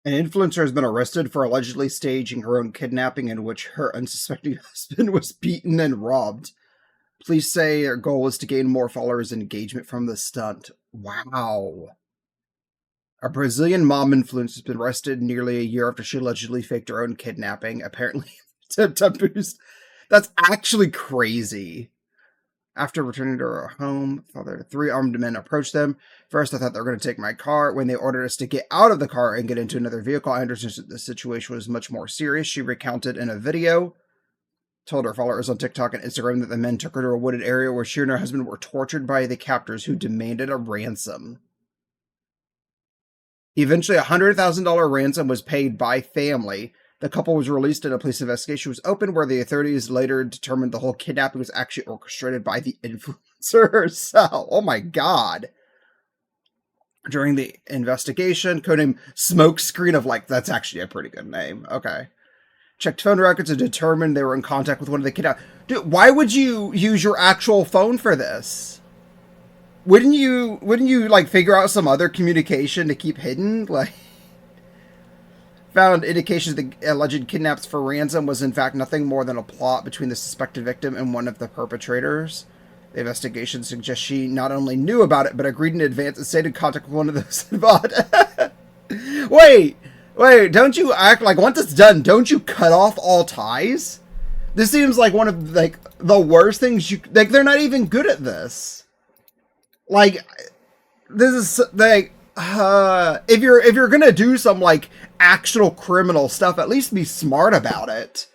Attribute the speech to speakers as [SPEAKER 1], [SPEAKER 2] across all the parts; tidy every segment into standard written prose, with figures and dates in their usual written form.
[SPEAKER 1] An influencer has been arrested for allegedly staging her own kidnapping in which her unsuspecting husband was beaten and robbed. Police say their goal was to gain more followers and engagement from the stunt. Wow. A Brazilian mom influencer has been arrested nearly a year after she allegedly faked her own kidnapping, apparently to boost. That's actually crazy. After returning to her home, three armed men approached them. First, I thought they were going to take my car. When they ordered us to get out of the car and get into another vehicle, I understood the situation was much more serious. She recounted in a video, told her followers on TikTok and Instagram that the men took her to a wooded area where she and her husband were tortured by the captors who demanded a ransom. Eventually, a $100,000 ransom was paid by family. The couple was released and a police investigation was opened where the authorities later determined the whole kidnapping was actually orchestrated by the influencer herself. Oh my god. During the investigation, codename Smokescreen of like, that's actually a pretty good name. Okay. Checked phone records and determined they were in contact with one of the kidnappers. Dude, why would you use your actual phone for this? Wouldn't you like figure out some other communication to keep hidden? Like, found indications the alleged kidnaps for ransom was in fact nothing more than a plot between the suspected victim and one of the perpetrators. The investigation suggests she not only knew about it, but agreed in advance and stayed in contact with one of those involved. Wait, don't you act like once it's done, don't you cut off all ties? This seems like one of like the worst things you like. They're not even good at this. Like, this is like, if you're gonna do some like actual criminal stuff, at least be smart about it.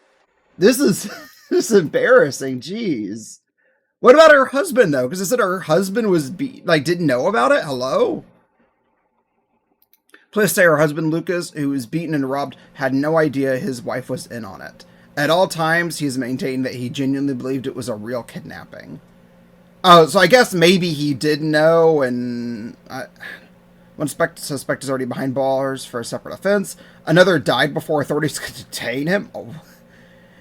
[SPEAKER 1] This is embarrassing. Jeez. What about her husband though? Because it said her husband was didn't know about it. Hello. Police say her husband Lucas, who was beaten and robbed, had no idea his wife was in on it. At all times, he has maintained that he genuinely believed it was a real kidnapping. Oh, so I guess maybe he did know, and one suspect is already behind bars for a separate offense. Another died before authorities could detain him. Oh.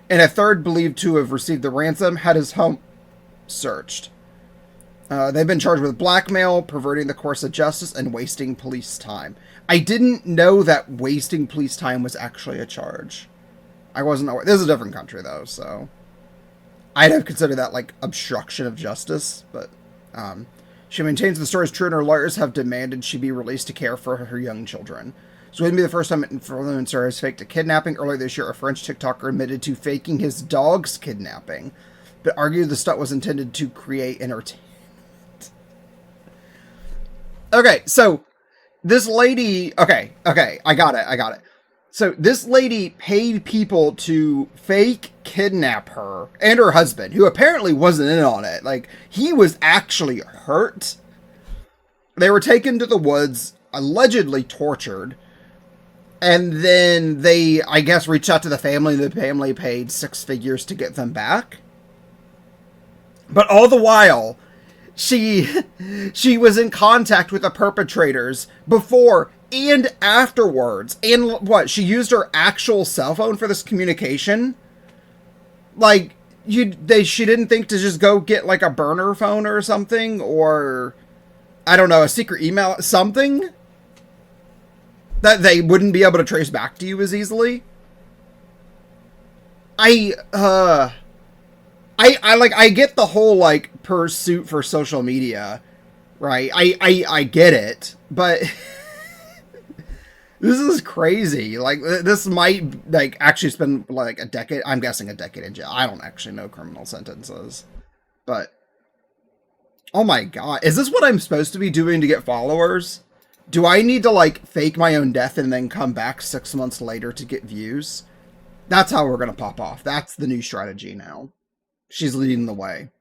[SPEAKER 1] And a third, believed to have received the ransom, had his home searched. They've been charged with blackmail, perverting the course of justice, and wasting police time. I didn't know that wasting police time was actually a charge. I wasn't aware. This is a different country, though, so I'd have considered that like obstruction of justice, but she maintains the story is true and her lawyers have demanded she be released to care for her young children. So it wouldn't be the first time an influencer has faked a kidnapping. Earlier this year, a French TikToker admitted to faking his dog's kidnapping, but argued the stunt was intended to create entertainment. Okay, so this lady... Okay, I got it. So this lady paid people to fake kidnap her and her husband, who apparently wasn't in on it. Like, he was actually hurt. They were taken to the woods, allegedly tortured, and then they, I guess, reached out to the family, and the family paid 6 figures to get them back. But all the while, she was in contact with the perpetrators before and afterwards. And what? She used her actual cell phone for this communication? Like, she didn't think to just go get like a burner phone or something, or I don't know, a secret email, something that they wouldn't be able to trace back to you as easily. I get the whole like pursuit for social media, right? I get it, but this is crazy. Like, this might like actually spend like a decade. I'm guessing a decade in jail. I don't actually know criminal sentences, but oh my god, is this what I'm supposed to be doing to get followers? Do I need to like fake my own death and then come back 6 months later to get views? That's how we're gonna pop off. That's the new strategy now. She's leading the way.